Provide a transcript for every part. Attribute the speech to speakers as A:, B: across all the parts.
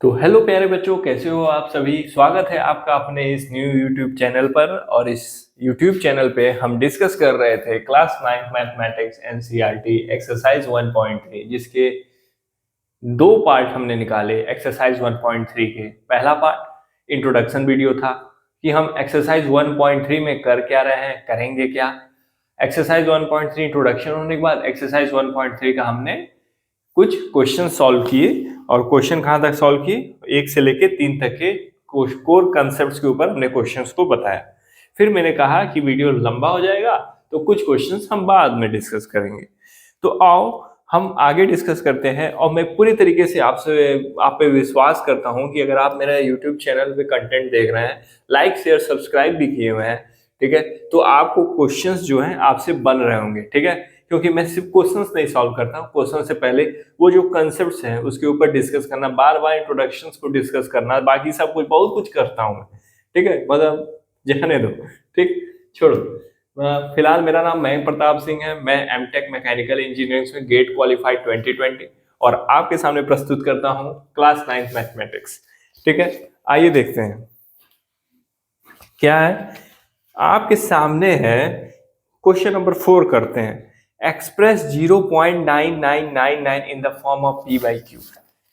A: तो हेलो प्यारे बच्चों, कैसे हो आप सभी। स्वागत है आपका अपने इस न्यू यूट्यूब चैनल पर। और इस यूट्यूब चैनल पे हम डिस्कस कर रहे थे क्लास 9 मैथमेटिक्स एनसीईआरटी एक्सरसाइज 1.3, जिसके दो पार्ट हमने निकाले। एक्सरसाइज 1.3 के पहला पार्ट इंट्रोडक्शन वीडियो था कि हम एक्सरसाइज 1.3 में कर क्या रहे हैं, करेंगे क्या। एक्सरसाइज 1.3 इंट्रोडक्शन होने के बाद एक्सरसाइज 1.3 का हमने कुछ क्वेश्चन सॉल्व किए। और क्वेश्चन कहाँ तक सॉल्व किए, 1 से लेके 3 तक के कोर कंसेप्ट्स के ऊपर हमने क्वेश्चंस को बताया। फिर मैंने कहा कि वीडियो लंबा हो जाएगा तो कुछ क्वेश्चंस हम बाद में डिस्कस करेंगे। तो आओ हम आगे डिस्कस करते हैं। और मैं पूरी तरीके से आप पे विश्वास करता हूं कि अगर आप मेरा यूट्यूब चैनल पे कंटेंट देख रहे हैं, लाइक शेयर सब्सक्राइब भी किए हुए हैं, ठीक है, तो आपको क्वेश्चंस जो हैं आपसे बन रहे होंगे, ठीक है। क्योंकि मैं सिर्फ क्वेश्चंस नहीं सॉल्व करता हूँ, क्वेश्चन से पहले वो जो कंसेप्ट्स हैं उसके ऊपर डिस्कस करना, बार बार इंट्रोडक्शंस को डिस्कस करना, बाकी सब कुछ बहुत कुछ करता हूँ मैं, ठीक है। मतलब जाने दो, ठीक, छोड़ो। फिलहाल मेरा नाम मयंक प्रताप सिंह है। मैं एमटेक मैकेनिकल इंजीनियरिंग में गेट क्वालिफाइड 2020 और आपके सामने प्रस्तुत करता हूँ क्लास 9 मैथमेटिक्स, ठीक है। आइए देखते हैं क्या है आपके सामने है। क्वेश्चन नंबर 4 करते हैं। Express 0.9999 in the form of P by Q.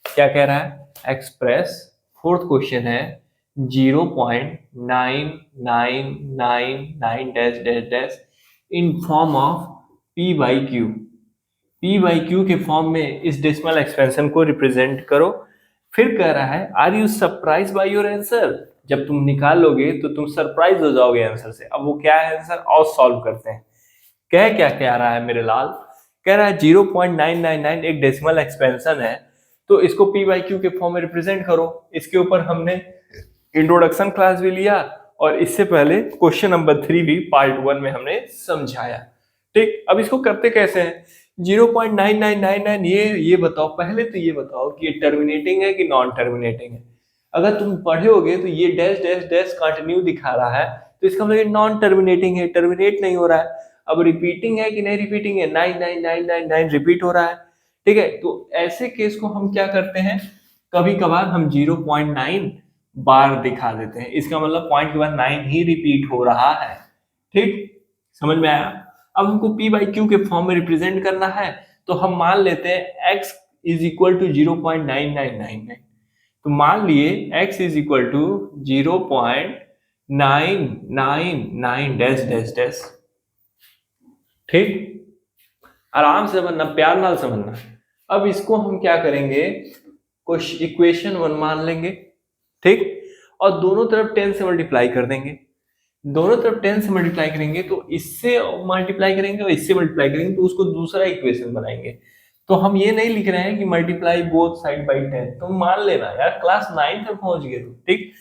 A: क्या कह रहा है? एक्सप्रेस, फोर्थ क्वेश्चन है, 0.9999 dash dash dash in form of P by Q. P by Q के फॉर्म में इस डेसिमल एक्सपेंशन को रिप्रेजेंट करो। फिर कह रहा है, are you surprise by your answer. जब तुम निकाल लोगे तो तुम सरप्राइज हो जाओगे आंसर से। अब वो क्या है आंसर, और सॉल्व करते हैं। कह क्या कह रहा है मेरे लाल? कह रहा है 0.999 एक डेसिमल एक्सपेंशन है, तो इसको पी बाई क्यू के फॉर्म में रिप्रेजेंट करो। इसके ऊपर हमने इंट्रोडक्शन क्लास भी लिया और इससे पहले क्वेश्चन नंबर 3 भी पार्ट 1 में हमने समझाया, ठीक। अब इसको करते कैसे हैं? 0.9999 ये बताओ, पहले तो ये बताओ कि ये टर्मिनेटिंग है कि नॉन टर्मिनेटिंग है। अगर तुम पढ़े होगे तो ये डैश डैश डैश कंटिन्यू दिखा रहा है, तो इसका मतलब नॉन टर्मिनेटिंग है, टर्मिनेट नहीं हो रहा है। अब रिपीटिंग है कि नहीं रिपीटिंग है, 99999 रिपीट हो रहा है, ठीक है। तो ऐसे केस को हम क्या करते हैं, कभी कभार हम 0.9 बार दिखा देते हैं। इसका मतलब पॉइंट के बाद 9 ही रिपीट हो रहा है, ठीक, समझ में आया। अब हमको पी बाई क्यू के फॉर्म में रिप्रेजेंट करना है, तो हम मान लेते हैं x इज इक्वल टू 0.9999। तो मान लिए x is equal to 0.999 dash dash dash, ठीक। आराम से समझना, प्यार नाल समझना। अब इसको हम क्या करेंगे, कुछ इक्वेशन 1 मान लेंगे, ठीक, और दोनों तरफ 10 से मल्टीप्लाई कर देंगे। दोनों तरफ 10 से मल्टीप्लाई करेंगे तो इससे मल्टीप्लाई करेंगे और इससे मल्टीप्लाई करेंगे तो उसको दूसरा इक्वेशन बनाएंगे। तो हम ये नहीं लिख रहे हैं कि मल्टीप्लाई बोथ साइड बाई 10। तुम मान लेना यार, क्लास 9 तक पहुंच गए तुम, ठीक।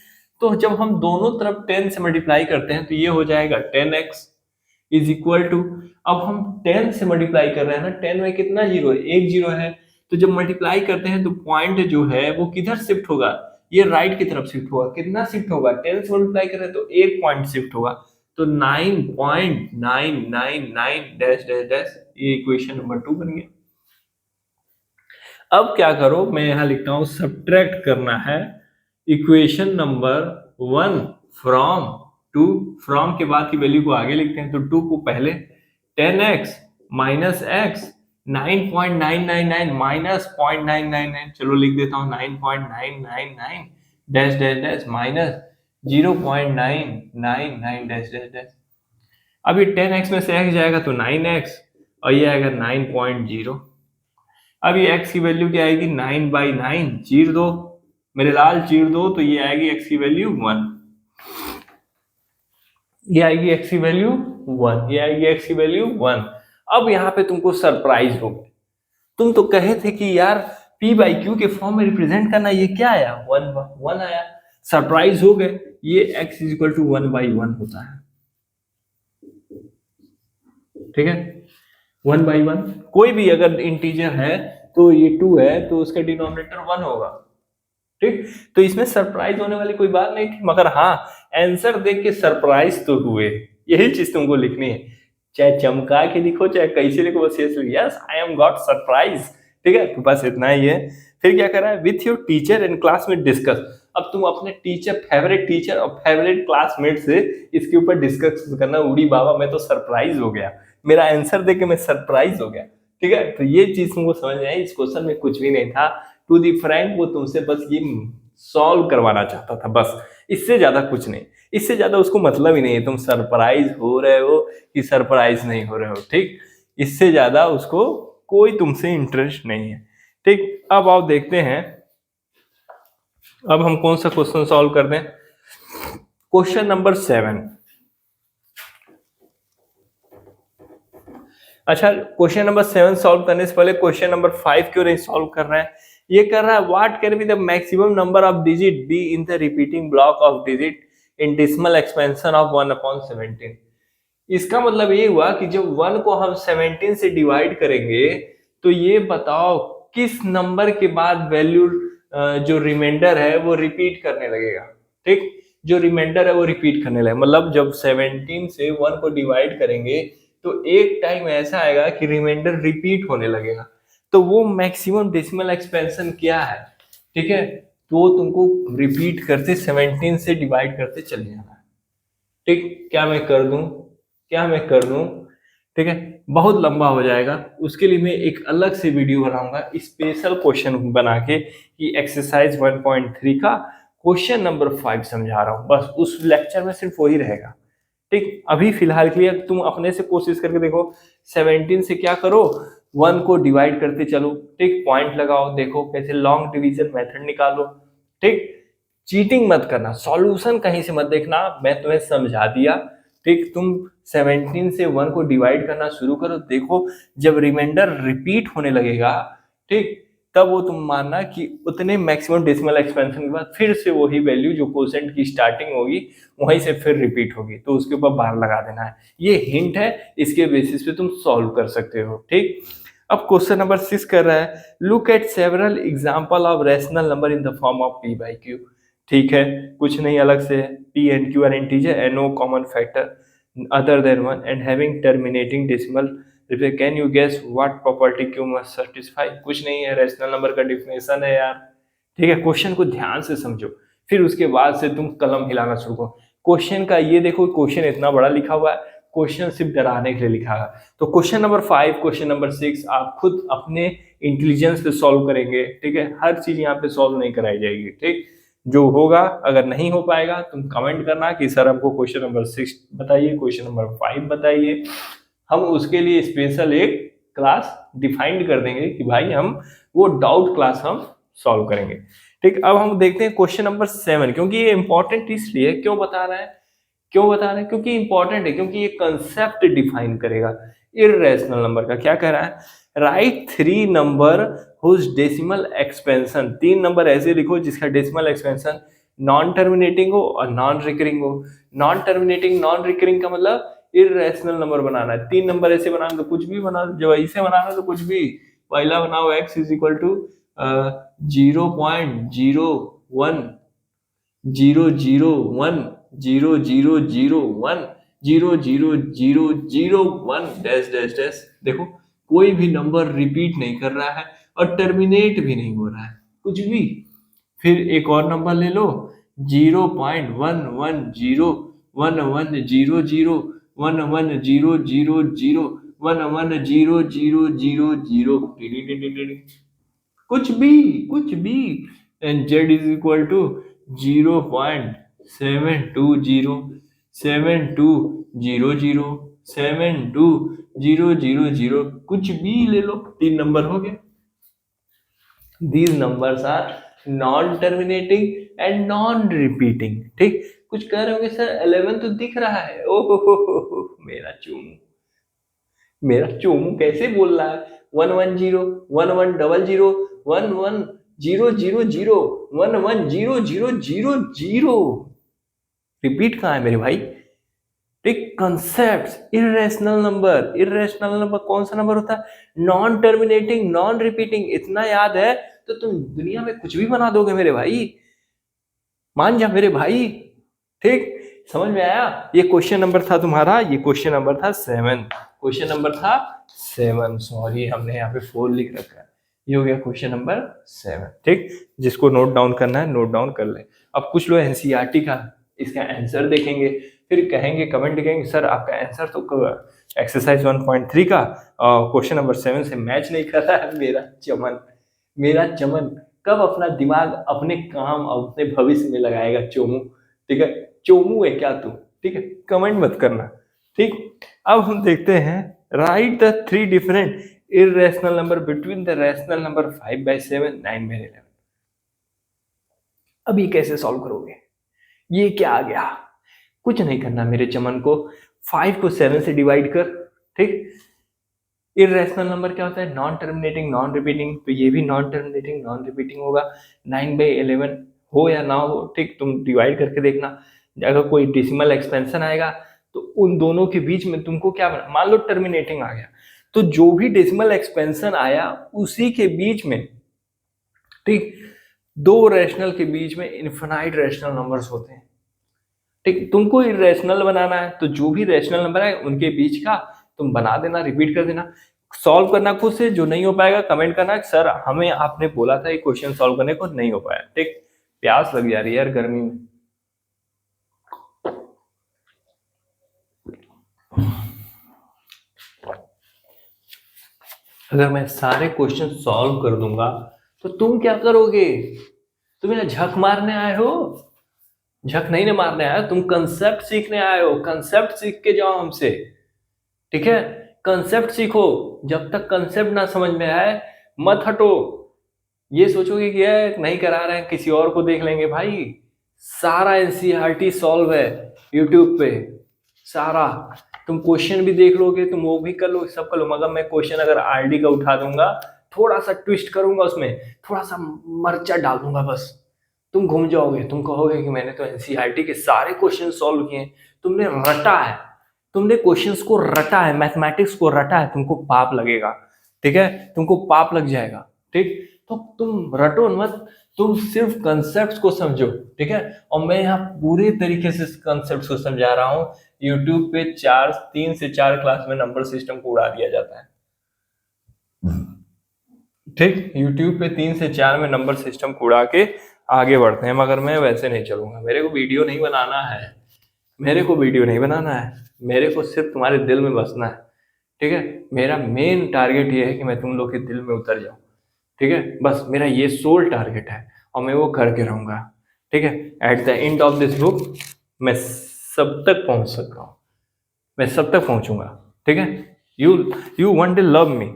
A: तो जब हम दोनों तरफ 10 से मल्टीप्लाई करते हैं तो ये हो जाएगा 10x इज इक्वल टू, अब हम 10 से मल्टीप्लाई कर रहे हैं ना, 10 में कितना जीरो है, एक जीरो है। तो जब मल्टीप्लाई करते हैं तो पॉइंट जो है वो किधर शिफ्ट होगा, ये राइट की तरफ शिफ्ट होगा। कितना शिफ्ट होगा, 10 से मल्टीप्लाई कर रहे हैं तो एक पॉइंट शिफ्ट होगा, तो 9.999 डैश डैश डैश, ये इक्वेशन नंबर 2 बन गया। अब क्या करो, मैं यहां लिखता हूं सब्ट्रैक्ट करना है इक्वेशन नंबर 1 फ्रॉम 2। फ्रॉम के बाद की वैल्यू को आगे लिखते हैं, तो 2 को पहले, 10x माइनस x, 9.999 माइनस 0.999, चलो लिख देता हूं 9.999 dash dash dash minus 0.999 dash dash dash. अब ये 10x में से x जाएगा तो 9x और ये आएगा 9.0। अब ये x की वैल्यू क्या आएगी, 9/9, चीर दो मेरे लाल, चीर दो, तो ये आएगी x की वैल्यू 1। ये आएगी x की वैल्यू 1, ये आएगी x की वैल्यू 1। अब यहाँ पे तुमको सरप्राइज हो गए, तुम तो कहे थे कि यार p बाई क्यू के फॉर्म में रिप्रेजेंट करना, ये क्या आया, 1 आया। सरप्राइज हो गए, ये x इज इक्वल टू 1/1 होता है, ठीक है। 1/1, कोई भी अगर इंटीजर है तो ये 2 है तो उसका डिनोमिनेटर 1 होगा, ठीक। तो इसमें सरप्राइज होने वाली कोई बात नहीं थी, मगर हाँ आंसर देख के सरप्राइज तो हुए। यही चीज तुमको लिखनी है, चाहे चमका के लिखो चाहे कैसे लिखो, बस ये yes I am got surprise, ठीक है। तो बस इतना ही है। फिर क्या कर रहा है, with your teacher and classmate discuss. अब तुम अपने फेवरेट टीचर और फेवरेट क्लासमेट से इसके ऊपर डिस्कस करना। उड़ी बाबा, मैं तो सरप्राइज हो गया, मेरा आंसर देके मैं सरप्राइज हो गया। ठीक है, तो ये चीज तुमको समझ में आई। इस क्वेश्चन में कुछ भी नहीं था, टू दी फ्रैंक वो तुमसे बस ये सॉल्व करवाना चाहता था, बस इससे ज्यादा कुछ नहीं। इससे ज्यादा उसको मतलब ही नहीं है तुम सरप्राइज हो रहे हो कि सरप्राइज नहीं हो रहे हो। ठीक, इससे ज्यादा उसको कोई तुमसे इंटरेस्ट नहीं है। ठीक, अब आप देखते हैं, अब हम कौन सा क्वेश्चन सॉल्व कर दें। Question number 7। अच्छा, क्वेश्चन नंबर 7 सॉल्व करने से पहले क्वेश्चन नंबर 5 क्यों नहीं सॉल्व कर रहा है। ये कर रहा है, what can be the maximum number of digit be in the repeating block of digit in decimal expansion of 1/17। इसका मतलब ये हुआ कि जब 1 को हम 17 से डिवाइड करेंगे तो ये बताओ किस नंबर के बाद वैल्यू जो रिमाइंडर है वो रिपीट करने लगेगा। ठीक, जो रिमाइंडर है वो रिपीट करने लगेगा, मतलब जब 17 से 1 को डिवाइड करेंगे तो एक टाइम ऐसा आएगा कि रिमाइंडर रिपीट होने लगेगा। तो वो मैक्सिमम डेसिमल एक्सपेंशन क्या है, ठीक है, तो तुमको रिपीट करते 17 से डिवाइड करते चले जाना है। ठीक, क्या मैं कर दूं, ठीक है, बहुत लंबा हो जाएगा। उसके लिए मैं एक अलग से वीडियो बनाऊंगा स्पेशल क्वेश्चन बना के कि एक्सरसाइज 1.3 का क्वेश्चन नंबर 5 समझा रहा हूं, बस उस लेक्चर में सिर्फ वही रहेगा। ठीक, अभी फिलहाल के लिए तुम अपने से कोशिश करके देखो, 17 से क्या करो, 1 को डिवाइड करते चलो। ठीक, पॉइंट लगाओ, देखो कैसे लॉन्ग डिवीजन मेथड निकालो। ठीक, चीटिंग मत करना, सॉल्यूशन कहीं से मत देखना, मैं तुम्हें समझा दिया। ठीक, तुम 17 से 1 को डिवाइड करना शुरू करो, देखो जब रिमाइंडर रिपीट होने लगेगा, ठीक, तब वो तुम मानना कि उतने मैक्सिमम डेसिमल एक्सपेंशन के बाद फिर से वही वैल्यू जो क्वोशेंट की स्टार्टिंग होगी वहीं से फिर रिपीट होगी, तो उसके ऊपर बार लगा देना है। ये हिंट है, इसके बेसिस पे तुम सॉल्व कर सकते हो। ठीक, अब क्वेश्चन नंबर 6 कर रहा है, look at several example of rational number in the form of p by q। ठीक है, कुछ नहीं अलग से, p and q are integer and no common factor other than 1 and having terminating decimal। Can you guess what property q must satisfy. कुछ नहीं है, rational number का डिफिनेशन है यार। ठीक है, क्वेश्चन को ध्यान से समझो, फिर उसके बाद से तुम कलम हिलाना शुरू करो। क्वेश्चन का ये देखो, क्वेश्चन इतना बड़ा लिखा हुआ है, क्वेश्चन सिर्फ डराने के लिए लिखा है। तो क्वेश्चन नंबर 5, क्वेश्चन नंबर 6 आप खुद अपने इंटेलिजेंस से सॉल्व करेंगे। ठीक है, हर चीज यहाँ पे सॉल्व नहीं कराई जाएगी। ठीक, जो होगा, अगर नहीं हो पाएगा तुम कमेंट करना कि सर हमको क्वेश्चन नंबर 6 बताइए, क्वेश्चन नंबर 5 बताइए। हम उसके लिए स्पेशल एक क्लास डिफाइंड कर देंगे कि भाई हम वो डाउट क्लास हम सॉल्व करेंगे। ठीक, अब हम देखते हैं क्वेश्चन नंबर 7, क्योंकि ये इंपॉर्टेंट इसलिए क्यों बता रहा है, क्योंकि इंपॉर्टेंट है, क्योंकि ये कंसेप्ट डिफाइन करेगा इर्रेशनल नंबर का। क्या कह रहा है, write 3 number whose decimal expansion, 3 number ऐसे लिखो जिसका डेसिमल एक्सपेंशन नॉन टर्मिनेटिंग हो और नॉन रिकरिंग हो। नॉन टर्मिनेटिंग नॉन रिकरिंग का मतलब इर्रेशनल नंबर बनाना है। 3 नंबर ऐसे बनाना तो कुछ भी बना, जब ऐसे बनाना तो कुछ भी। पहला बनाओ x is equal to 0.01 001 0001 000001 dash dash dash. देखो कोई भी नंबर रिपीट नहीं कर रहा है और टर्मिनेट भी नहीं हो रहा है, कुछ भी। फिर एक और नंबर ले लो 0.1101100 1100110000 कुछ भी and z is equal to 0.720 कुछ भी ले लो, 3 नंबर हो गए। These numbers are non-terminating and non-repeating। ठीक, कुछ कह रहे होंगे सर 11 तो दिख रहा है, ओहो मेरा चोमू कैसे बोल रहा है 110 1100 110000 110000 रिपीट कहाँ है मेरे भाई। ठीक, कंसेप्ट इरेशनल नंबर कौन सा नंबर होता है, नॉन टर्मिनेटिंग नॉन रिपीटिंग। इतना याद है तो तुम दुनिया में कुछ भी बना दोगे मेरे भाई, मान जा मेरे भाई। ठीक, समझ में आया। ये क्वेश्चन नंबर था तुम्हारा, ये क्वेश्चन नंबर था 7, क्वेश्चन नंबर था 7, सॉरी हमने यहाँ पे 4 लिख रखा है, ये हो गया क्वेश्चन नंबर 7। ठीक, जिसको नोट डाउन करना है नोट डाउन कर ले। अब कुछ लोग एनसीईआरटी का इसका आंसर देखेंगे, फिर कहेंगे, कमेंट लिखेंगे, सर आपका आंसर तो एक्सरसाइज 1.3 का क्वेश्चन नंबर 7 से मैच नहीं कर रहा है। मेरा चमन कब अपना दिमाग अपने काम और अपने भविष्य में लगाएगा चोमू। ठीक है, चोमू है क्या तू? ठीक है, कमेंट मत करना। ठीक, अब हम देखते हैं, right the 3 different irrational number between the rational number 5/7, 9/11। अब ये कैसे सॉल्व करोगे? ये क्या आ गया? कुछ नहीं करना मेरे चमन को, 5 को 7 से डिवाइड कर। ठीक, इरेशनल नंबर क्या होता है? नॉन टर्मिनेटिंग नॉन रिपीटिंग, तो ये भी नॉन टर्मिनेटिंग नॉन रिपीटिंग होगा। 9/11 हो या ना हो, ठीक, तुम डिवाइड करके देखना। अगर कोई डेसिमल एक्सपेंशन आएगा तो उन दोनों के बीच में तुमको क्या बना, मान लो टर्मिनेटिंग आ गया, तो जो भी डेसिमल एक्सपेंशन आया उसी के बीच में, ठीक, दो रैशनल के बीच में इनफिनाइट रैशनल नंबर्स होते हैं। ठीक, तुमको इरेशनल बनाना है तो जो भी रैशनल नंबर है उनके बीच का तुम बना देना, रिपीट कर देना, सॉल्व करना खुद से। जो नहीं हो पाएगा कमेंट करना, सर हमें आपने बोला था ये क्वेश्चन सॉल्व करने को, नहीं हो पाया। ठीक, प्यास लग जा रही है यार गर्मी में। अगर मैं सारे क्वेश्चन सॉल्व कर दूंगा तो तुम क्या करोगे? तुम यहाँ झक मारने आए हो? झक नहीं ना मारने आए, तुम कंसेप्ट सीखने आए हो। कंसेप्ट सीख के जाओ हमसे। ठीक है, कंसेप्ट सीखो। जब तक कंसेप्ट ना समझ में आए मत हटो। ये सोचोगे कि ये नहीं करा रहे हैं किसी और को देख लेंगे, भाई सारा एनसीईआरटी सॉल्व है यूट्यूब पे, सारा। तुम क्वेश्चन भी देख लोगे, तुम वो भी कर लो, सब कर लो, मगर मैं क्वेश्चन अगर आरडी का उठा दूंगा, थोड़ा सा ट्विस्ट करूंगा, उसमें थोड़ा सा मर्चा डाल दूंगा, बस तुम घूम जाओगे। तुम कहोगे कि मैंने तो एनसीईआरटी के सारे क्वेश्चन सॉल्व किए। तुमने रटा है, तुमने क्वेश्चंस को रटा है, मैथमेटिक्स को रटा है, तुमको पाप लगेगा। ठीक है, तुमको पाप लग जाएगा। ठीक, तो तुम रटो मत, तुम सिर्फ कंसेप्ट्स को समझो। ठीक है, और मैं यहाँ पूरे तरीके से कंसेप्ट्स को समझा रहा हूँ। यूट्यूब पे 3 से 4 क्लास में नंबर सिस्टम को उड़ा दिया जाता है। ठीक, यूट्यूब पे 3 से 4 में नंबर सिस्टम को उड़ा के आगे बढ़ते हैं, मगर मैं वैसे नहीं चलूंगा। मेरे को वीडियो नहीं बनाना है, मेरे को वीडियो नहीं बनाना है, मेरे को सिर्फ तुम्हारे दिल में बसना है। ठीक है, मेरा मेन टारगेट ये है कि मैं तुम लोग के दिल में उतर जाऊं। ठीक है, बस मेरा ये सोल टारगेट है और मैं वो करके रहूंगा। ठीक है, at the end of this book मैं सब तक पहुंच सकता हूँ, मैं सब तक पहुंचूंगा। ठीक है, you one day love me.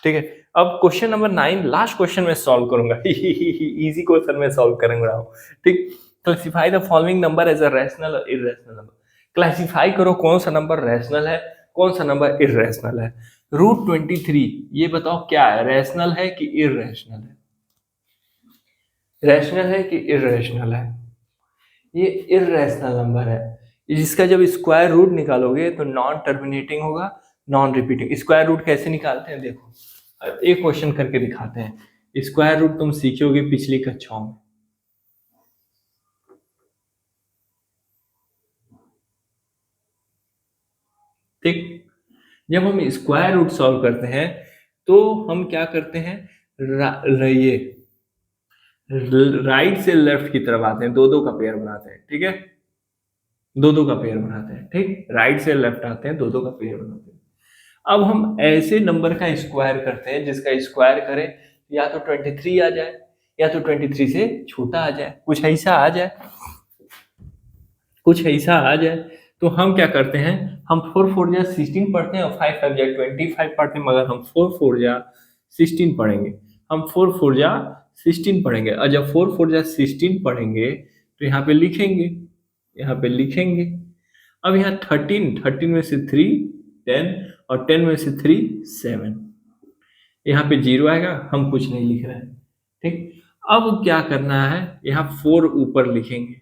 A: ठीक है, अब क्वेश्चन नंबर 9 लास्ट क्वेश्चन में सॉल्व करूंगा। इजी क्वेश्चन में सॉल्व करूंगा। ठीक, classify the following number as a rational और इरेशनल नंबर। क्लासिफाई करो कौन सा नंबर रैशनल है, कौन सा नंबर इरेशनल है। √23 ये बताओ क्या है, रैशनल है कि इरेशनल है? रैशनल है कि इरेशनल है? ये इरेशनल नंबर है। इसका जब स्क्वायर रूट निकालोगे तो नॉन टर्मिनेटिंग होगा, नॉन रिपीटिंग। स्क्वायर रूट कैसे निकालते हैं देखो, एक क्वेश्चन करके दिखाते हैं। स्क्वायर रूट तुम सीखोगे पिछली कक्षाओं में। ठीक, जब हम स्क्वायर रूट सॉल्व करते हैं तो हम क्या करते हैं, ये राइट से लेफ्ट की तरफ आते हैं, दो दो का पेयर बनाते हैं। ठीक है, दो दो का पेयर बनाते हैं। ठीक, राइट से लेफ्ट आते हैं, दो दो का पेयर बनाते हैं। अब हम ऐसे नंबर का स्क्वायर करते हैं जिसका स्क्वायर करें या तो 23 आ जाए या तो 23 से छोटा आ जाए, कुछ ऐसा आ जाए, कुछ ऐसा आ जाए। तो हम क्या करते हैं, हम 4 4 जा 16 पढ़ते हैं और 5 5 जा 25 पढ़ते हैं, मगर हम 4 4 जा 16 पढ़ेंगे। हम 4 4 जा 16 पढ़ेंगे, और जब 4 4 जा 16 पढ़ेंगे तो यहाँ पे लिखेंगे, यहाँ पे लिखेंगे। अब यहाँ 13 में से 3 10 और 10 में से 3 7, यहाँ पे 0 आएगा, हम कुछ नहीं लिख रहे हैं। ठीक, अब क्या करना है, यहाँ 4 ऊपर लिखेंगे।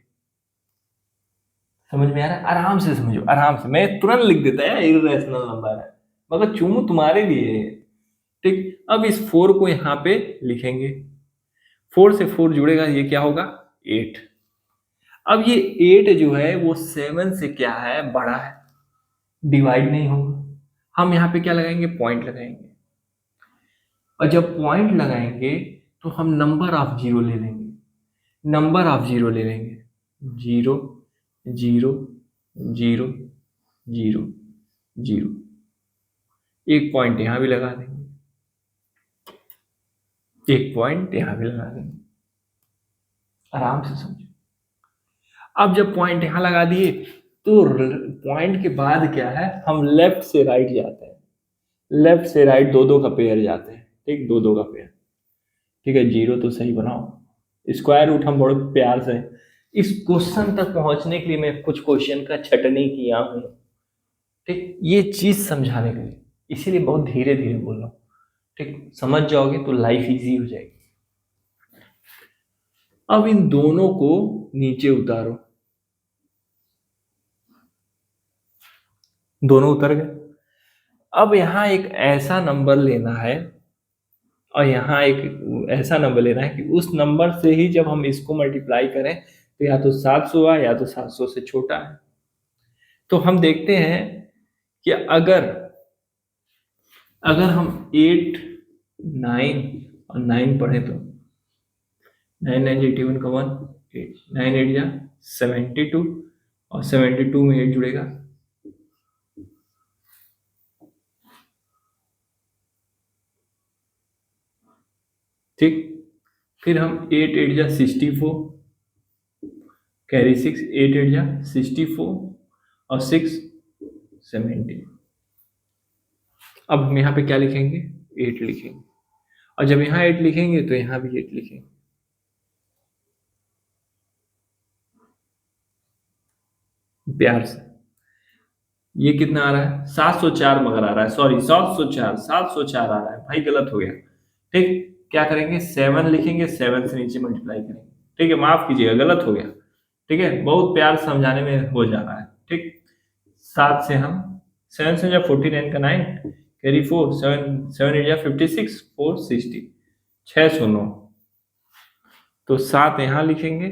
A: समझ में आ रहा है? आराम से समझो, आराम से। मैं तुरंत लिख देता है इरेशनल नंबर है, मगर चूमू तुम्हारे लिए है। ठीक, अब इस 4 को यहाँ पे लिखेंगे, 4 से 4 जुड़ेगा, ये क्या होगा 8। अब ये 8 जो है वो 7 से क्या है, बड़ा है, डिवाइड नहीं होगा। हम यहाँ पे क्या लगाएंगे, पॉइंट लगाएंगे। और जब पॉइंट लगाएंगे तो हम नंबर ऑफ जीरो ले लेंगे, नंबर ऑफ जीरो ले लेंगे, 0 0 0 0 0, एक पॉइंट यहां भी लगा देंगे, एक पॉइंट यहां भी लगा देंगे, आराम से समझो। अब जब पॉइंट यहां लगा दिए तो पॉइंट के बाद क्या है, हम लेफ्ट से राइट जाते हैं, लेफ्ट से राइट दो दो का पेयर जाते हैं, ठीक, दो दो का पेयर, ठीक है। जीरो तो सही बनाओ, स्क्वायर रूट हम बड़े प्यार से, इस क्वेश्चन तक पहुंचने के लिए मैं कुछ क्वेश्चन का छटनी किया हूं, ठीक, ये चीज समझाने के लिए, इसीलिए बहुत धीरे धीरे बोल रहा हूं, ठीक, समझ जाओगे तो लाइफ इजी हो जाएगी। अब इन दोनों को नीचे उतारो, दोनों उतर गए। अब यहां एक ऐसा नंबर लेना है और यहां एक ऐसा नंबर लेना है कि उस नंबर से ही जब हम इसको मल्टीप्लाई करें तो या तो 700 आए या तो 700 से छोटा है। तो हम देखते हैं कि अगर अगर हम 8 9 और 9 पढ़े तो 9 9 81 का 1 8 9 8 या 72 और 72 में 8 जुड़ेगा, ठीक। फिर हम 8 8 जा 64 कैरी 6, 8 8 जा 64 और 6 70। अब हम यहाँ पे क्या लिखेंगे, 8 लिखेंगे, और जब यहाँ 8 लिखेंगे तो यहाँ भी 8 लिखेंगे, प्यार से। ये कितना आ रहा है, 704 मगर आ रहा है, सॉरी 704 आ रहा है भाई, गलत हो गया, ठीक। क्या करेंगे, 7 लिखेंगे, 7 से नीचे मल्टीप्लाई करेंगे, ठीक है, माफ कीजिएगा गलत हो गया, ठीक है, बहुत प्यार से समझाने में हो जा रहा है, ठीक। 7 से हम 7 से जब 49 का 9 कैरी 4 7 7 8 जा 56 4 60 609, तो 7 यहां लिखेंगे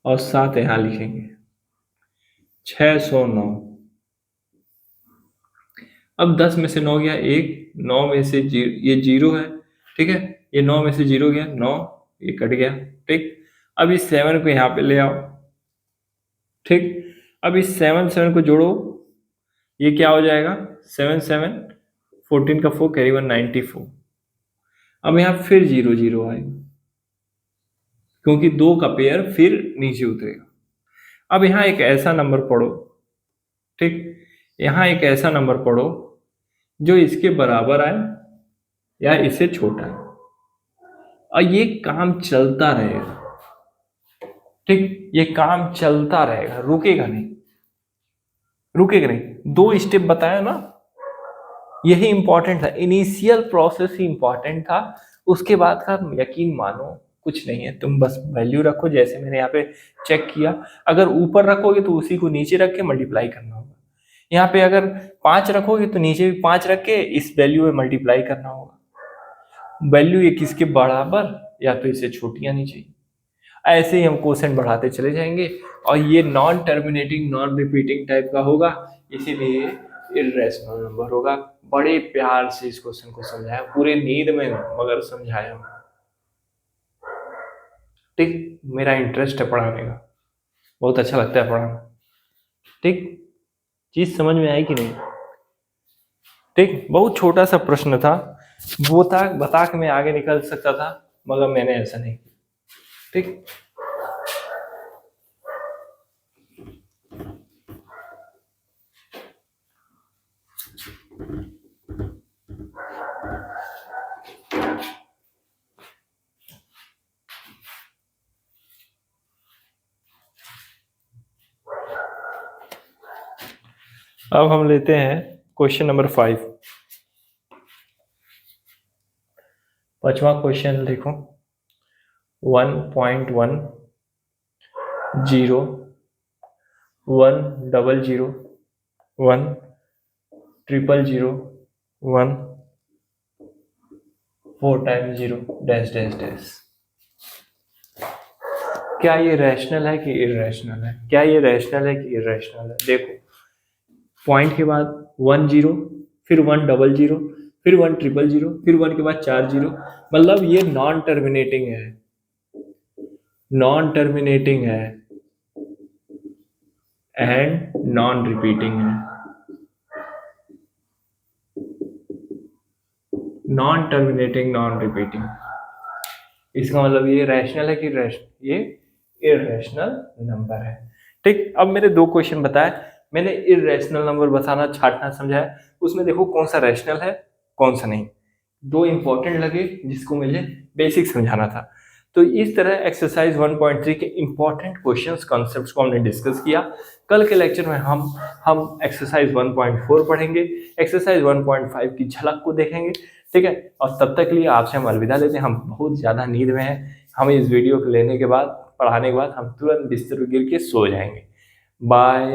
A: और 7 यहां लिखेंगे, 609। अब 10 में से 9 गया 1, 9 में से ये 0 है, ठीक है, ये 9 में से 0 गया 9, ये कट गया, ठीक। अब इस 7 को यहाँ पे ले आओ, ठीक। अब इस 7 7 को जोड़ो, ये क्या हो जाएगा, 7 7 14 का 4 कैरी 1 94। अब यहाँ फिर 0 0 आएगा क्योंकि 2 का पेयर फिर नीचे उतरेगा। अब यहाँ एक ऐसा नंबर पढ़ो, ठीक, यहाँ एक ऐसा नंबर पढ़ो जो इसके बराबर आए या इससे छोटा है, और ये काम चलता रहेगा, ठीक, ये काम चलता रहेगा, रुकेगा नहीं, रुकेगा नहीं। 2 स्टेप बताया ना, यही इंपॉर्टेंट था, इनिशियल प्रोसेस ही इंपॉर्टेंट था, उसके बाद का यकीन मानो कुछ नहीं है, तुम बस वैल्यू रखो, जैसे मैंने यहाँ पे चेक किया, अगर ऊपर रखोगे तो उसी को नीचे रख के मल्टीप्लाई करना होगा, यहाँ पे अगर 5 रखोगे तो नीचे भी 5 रख के इस वैल्यू में मल्टीप्लाई करना होगा, वैल्यू ये किसके बराबर या तो इससे छोटी आनी चाहिए। ऐसे ही हम क्वेश्चन बढ़ाते चले जाएंगे और ये non terminating non repeating type का होगा, इसीलिए इर्रेशनल नंबर होगा। बड़े प्यार से इस क्वेश्चन को समझाया, पूरे नींद में मगर समझाया, ठीक। मेरा इंटरेस्ट है पढ़ाने का, बहुत अच्छा लगता है पढ़ाना, ठीक। चीज समझ में आई कि नहीं, ठीक। बहुत छोटा सा प्रश्न था, वो था बता के मैं आगे निकल सकता था, मगर मैंने ऐसा नहीं किया, ठीक। अब हम लेते हैं क्वेश्चन नंबर 5। पांचवा क्वेश्चन देखो, 1.1 0 1 0 0 1 0 0 1 4 टाइम्स 0 डैश डैश डैश। क्या ये रैशनल है कि इररेशनल है, क्या ये रैशनल है कि इररेशनल है? देखो, पॉइंट के बाद 1 0, फिर 100, फिर 1000, फिर 1 के बाद 4 जीरो, मतलब ये नॉन टर्मिनेटिंग है, नॉन टर्मिनेटिंग है एंड नॉन रिपीटिंग है। नॉन टर्मिनेटिंग, नॉन रिपीटिंग, इसका मतलब ये रैशनल है कि ये इररेशनल नंबर है। ठीक, अब मेरे दो क्वेश्चन बताए, मैंने इररेशनल नंबर बताना छाटना समझाया, उसमें देखो कौन सा रैशनल है कौन सा नहीं, दो इंपॉर्टेंट लगे जिसको मुझे बेसिक समझाना था। तो इस तरह एक्सरसाइज 1.3 के इंपॉर्टेंट क्वेश्चंस कॉन्सेप्ट्स को हमने डिस्कस किया। कल के लेक्चर में हम एक्सरसाइज 1.4 पढ़ेंगे, एक्सरसाइज 1.5 की झलक को देखेंगे। ठीक है, और तब तक के लिए आपसे हम अलविदा लेते हैं, हम बहुत ज़्यादा नींद में हैं, हम इस वीडियो को लेने के बाद, पढ़ाने के बाद हम तुरंत बिस्तर पर गिर के सो जाएंगे। बाय।